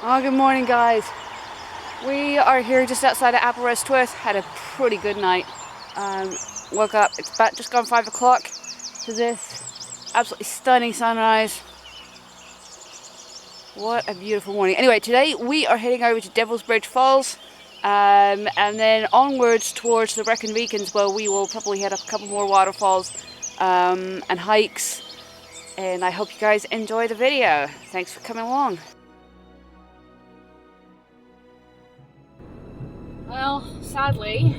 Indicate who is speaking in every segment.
Speaker 1: Oh, good morning, guys. We are here just outside of Aberystwyth. Had a pretty good night. Woke up, it's about just gone 5 o'clock to this absolutely stunning sunrise. What a beautiful morning. Anyway, today we are heading over to Devil's Bridge Falls and then onwards towards the Brecon Beacons, where we will probably hit up a couple more waterfalls and hikes. And I hope you guys enjoy the video. Thanks for coming along. Well, sadly,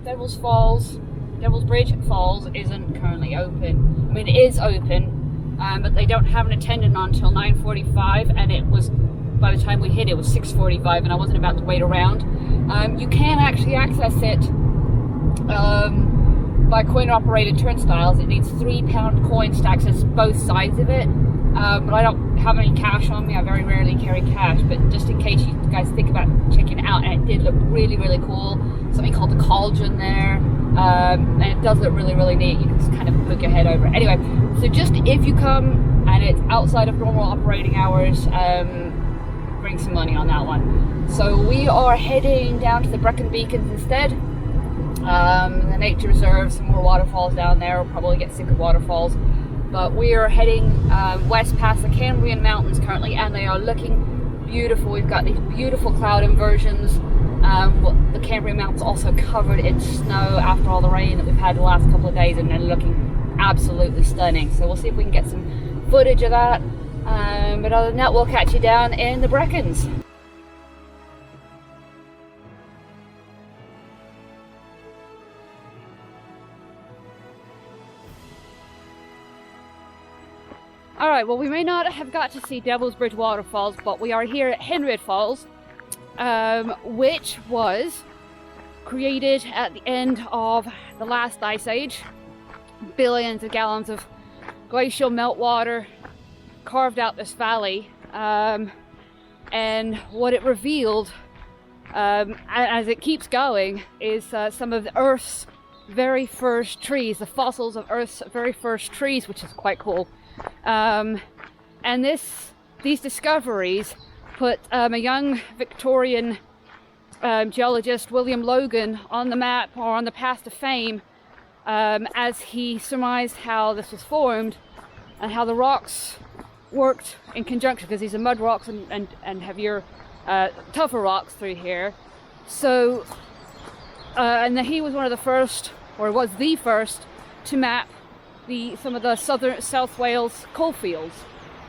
Speaker 1: Devil's Bridge Falls isn't currently open. I mean, it is open, but they don't have an attendant on until 9:45, and it was, by the time we hit it was 6:45, and I wasn't about to wait around. You can actually access it by coin-operated turnstiles. It needs £3 coins to access both sides of it, but I don't have any cash on me. I very rarely carry cash, but just in case you guys think about checking it out, and it did look really, really cool. Something called the Cauldron there, and it does look really, really neat. You can just kind of poke your head over it. Anyway, so just if you come and it's outside of normal operating hours, bring some money on that one. So we are heading down to the Brecon Beacons instead. The nature reserve, some more waterfalls down there. We'll probably get sick of waterfalls, but we are heading west past the Cambrian Mountains currently, and they are looking beautiful. We've got these beautiful cloud inversions. The Cambrian Mountains also covered in snow after all the rain that we've had the last couple of days, and they're looking absolutely stunning. So we'll see if we can get some footage of that. But other than that, we'll catch you down in the Brecons. Alright, well, we may not have got to see Devil's Bridge Waterfalls, but we are here at Henrhyd Falls, which was created at the end of the last ice age. Billions of gallons of glacial meltwater carved out this valley, and what it revealed, as it keeps going, is some of the Earth's very first trees, the fossils of Earth's very first trees, which is quite cool. And these discoveries put a young Victorian geologist, William Logan, on the map, or on the path to fame, as he surmised how this was formed and how the rocks worked in conjunction, because these are mud rocks and heavier, tougher rocks through here. So, and he was one of the first, or was the first, to map some of the South Wales coal fields.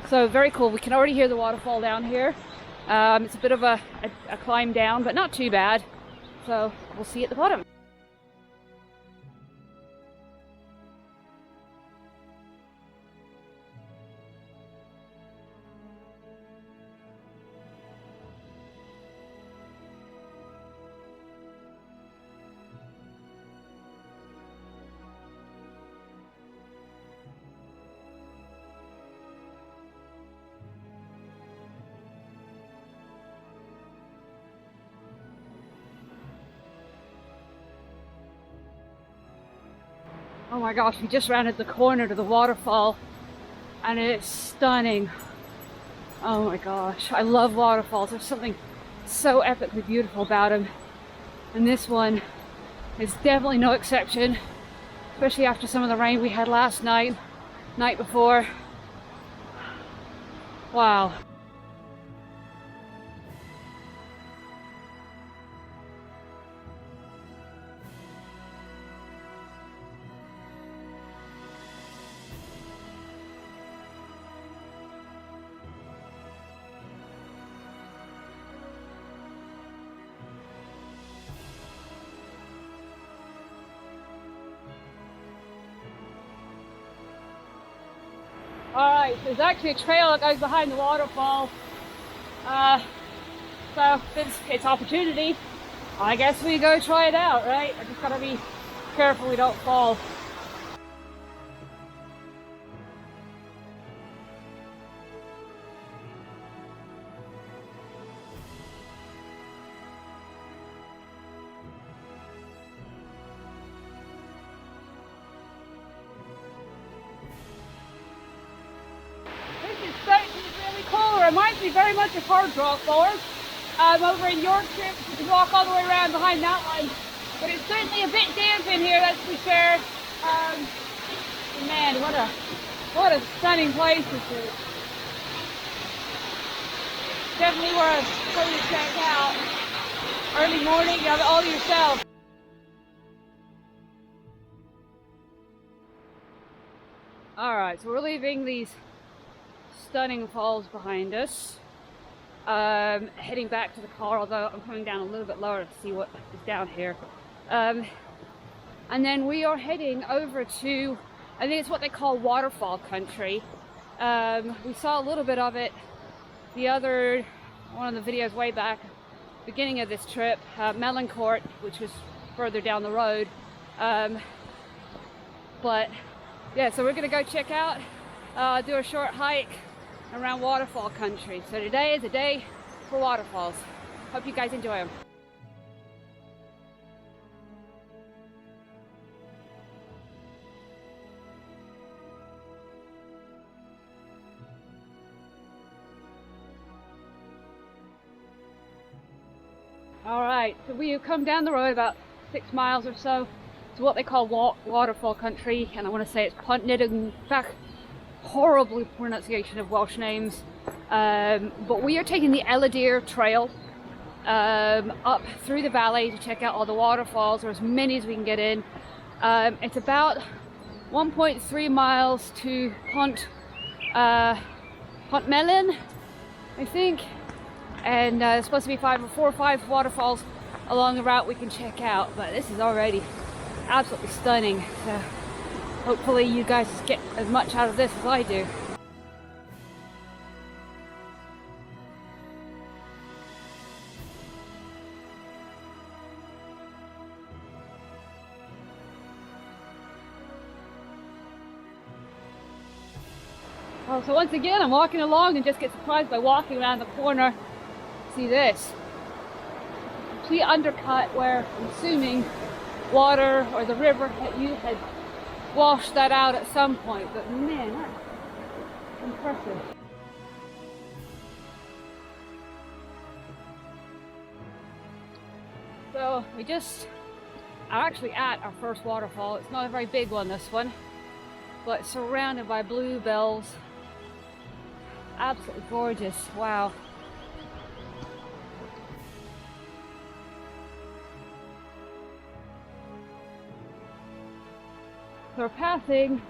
Speaker 1: So very cool. We can already hear the waterfall down here. It's a bit of a climb down, but not too bad. So we'll see you at the bottom. Oh my gosh, we just rounded the corner to the waterfall, and it's stunning. Oh my gosh, I love waterfalls. There's something so epically beautiful about them, and this one is definitely no exception, especially after some of the rain we had last night before. Wow. Alright, there's actually a trail that goes behind the waterfall, so it's opportunity. I guess we go try it out, right? I just gotta be careful we don't fall. This is really cool reminds me very much of Hard Rock Falls. Over in Yorkshire, you can walk all the way around behind that one. But it's certainly a bit damp in here, that's for sure. Man, what a stunning place this is. Definitely worth to check out. Early morning, you have it all to yourself. Alright, so we're leaving these stunning falls behind us. Heading back to the car, although I'm coming down a little bit lower to see what is down here. And then we are heading over to, I think it's what they call Waterfall Country. We saw a little bit of it one of the videos way back, beginning of this trip, Melancourt, which was further down the road. But yeah, so we're gonna go check out, do a short hike around Waterfall Country. So today is a day for waterfalls. Hope you guys enjoy them. Alright, so we have come down the road about 6 miles or so to what they call Waterfall Country, and I want to say it's Puntnid, in fact, horrible pronunciation of Welsh names. But we are taking the Eladir Trail up through the valley to check out all the waterfalls, or as many as we can get in. It's about 1.3 miles to Pontmelyn, I think. And there's supposed to be 4 or 5 waterfalls along the route we can check out, but this is already absolutely stunning, so hopefully you guys get as much out of this as I do. Oh, so once again I'm walking along and just get surprised by walking around the corner. See this complete undercut where I'm assuming water or the river had washed that out at some point, but man, that's impressive. So we are actually at our first waterfall. It's not a very big one, this one, but surrounded by bluebells. Absolutely gorgeous. Wow. So we're passing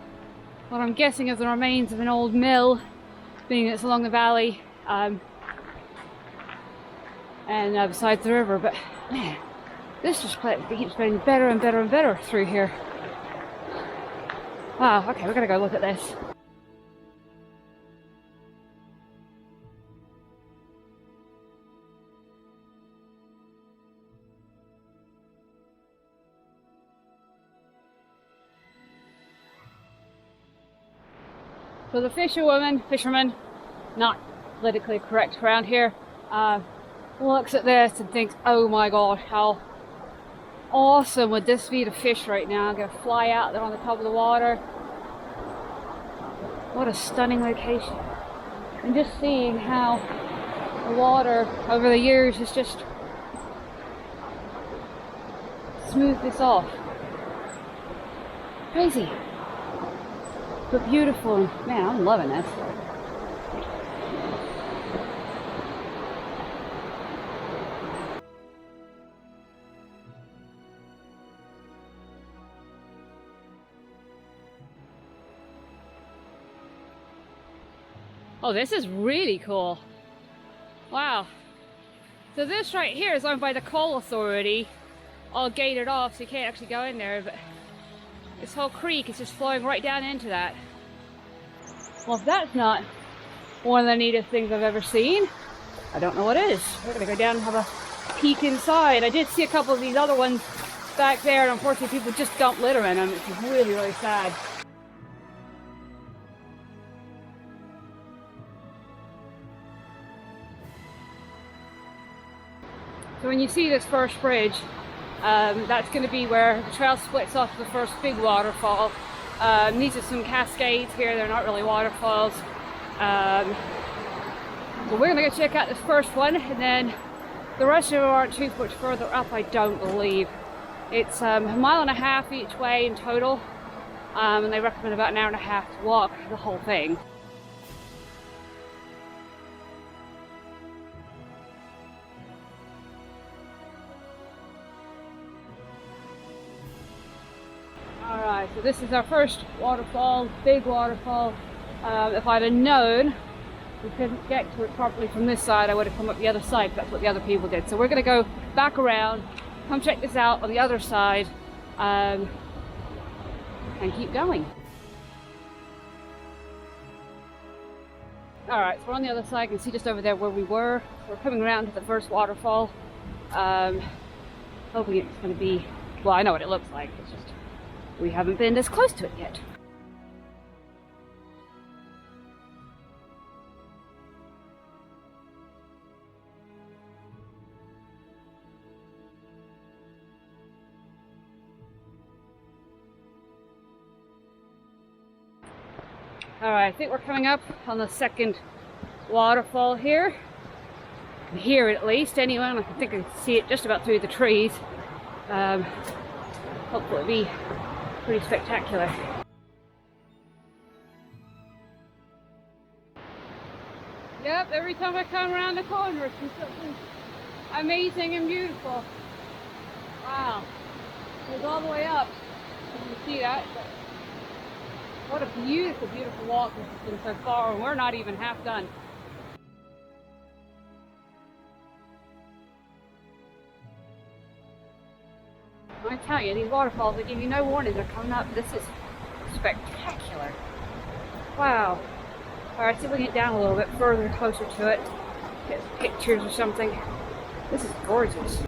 Speaker 1: what I'm guessing is the remains of an old mill, being it's along the valley and beside the river. But man, this just keeps getting better and better and better through here. Wow, okay, we're gonna go look at this. So the fisherman, not politically correct around here, looks at this and thinks, oh my god, how awesome would this be to fish right now. I'm gonna fly out there on the top of the water. What a stunning location. And just seeing how the water over the years has just smoothed this off. Crazy. But beautiful. Man, I'm loving this. Oh, this is really cool. Wow. So this right here is owned by the Coal Authority, all gated off so you can't actually go in there, but this whole creek is just flowing right down into that. Well, if that's not one of the neatest things I've ever seen, I don't know what is. We're gonna go down and have a peek inside. I did see a couple of these other ones back there, and unfortunately people just dump litter in them. It's really, really sad. So when you see this first bridge, that's going to be where the trail splits off to the first big waterfall. These are some cascades here, they're not really waterfalls. But we're gonna go check out this first one, and then the rest of them aren't too much further up, I don't believe. It's a mile and a half each way in total, and they recommend about an hour and a half to walk the whole thing. Alright, so this is our first waterfall, big waterfall. If I'd have known we couldn't get to it properly from this side, I would have come up the other side. That's what the other people did. So we're going to go back around, come check this out on the other side, and keep going. Alright, so we're on the other side. You can see just over there where we were. We're coming around to the first waterfall. Hoping it's going to be, well, I know what it looks like. It's just we haven't been this close to it yet. Alright, I think we're coming up on the second waterfall here. Here at least, anyway. I think I can see it just about through the trees. Hopefully it'll be pretty spectacular. Yep, every time I come around the corner it's something amazing and beautiful. Wow. It goes all the way up. You can see that. What a beautiful, beautiful walk this has been so far, and we're not even half done. I tell you, these waterfalls, they give you no warning they're coming up. This is spectacular. Wow. Alright, see if we can get down a little bit further, closer to it. Get some pictures or something. This is gorgeous.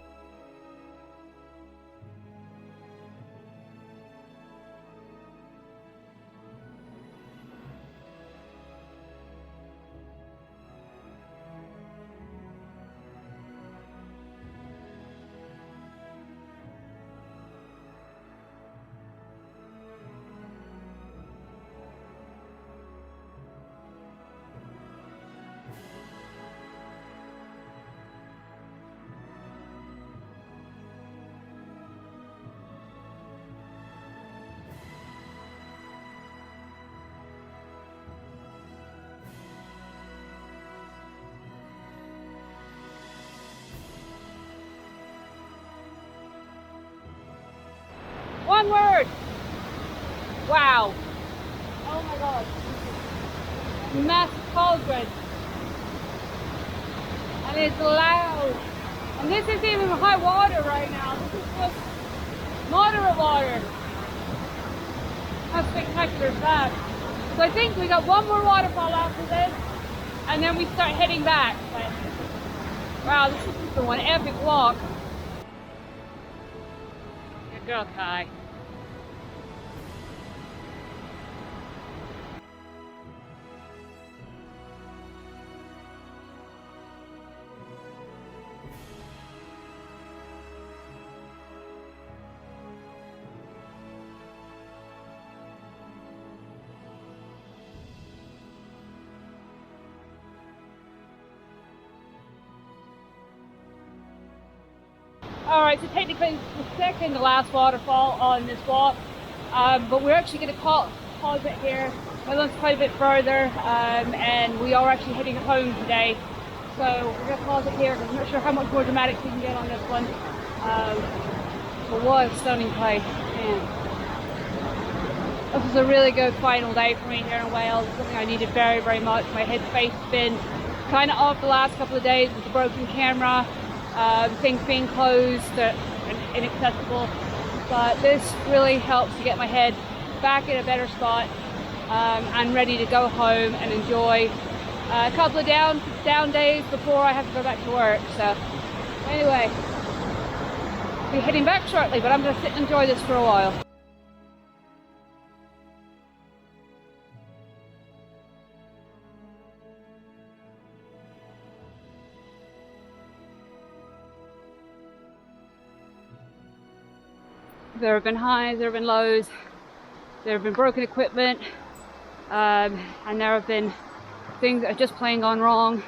Speaker 1: One word. Wow. Oh my God. Massive cauldron. And it's loud. And this isn't even high water right now. This is just moderate water. How spectacular is that? So I think we got one more waterfall after this, and then we start heading back. But wow, this is just one epic walk. Good girl, Kai. Alright, so technically it's the second to last waterfall on this walk, but we're actually going to pause it here. My lunch quite a bit further, and we are actually heading home today. So we're going to pause it here. I'm not sure how much more dramatic we can get on this one. But what a stunning place. Man. This was a really good final day for me here in Wales. It's something I needed very, very much. My headspace has been kind of off the last couple of days with the broken camera. Things being closed and inaccessible, but this really helps to get my head back in a better spot and ready to go home and enjoy a couple of down days before I have to go back to work. So anyway, I'll be heading back shortly, but I'm going to sit and enjoy this for a while. There have been highs, there have been lows, there have been broken equipment, and there have been things that are just plain gone wrong.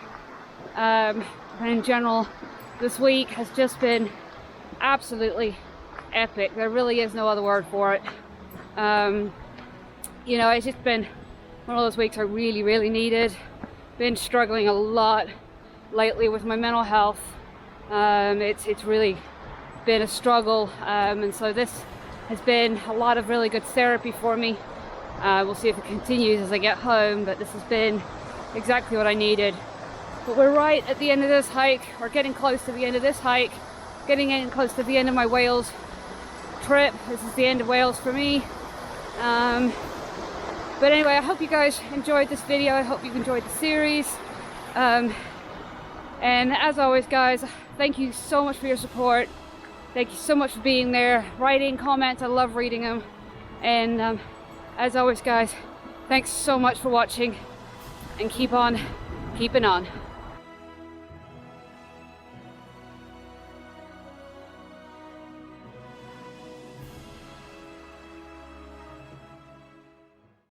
Speaker 1: And in general, this week has just been absolutely epic. There really is no other word for it. You know, it's just been one of those weeks I really needed. Been struggling a lot lately with my mental health. It's really been a struggle, and so this has been a lot of really good therapy for me. We'll see if it continues as I get home, but this has been exactly what I needed. But we're right at the end of this hike. We're getting close to the end of this hike, getting in close to the end of my Wales trip. This is the end of Wales for me. But anyway, I hope you guys enjoyed this video. I hope you've enjoyed the series. And as always, guys, thank you so much for your support. Thank you so much for being there, writing comments. I love reading them. And as always, guys, thanks so much for watching, and keep on keeping on.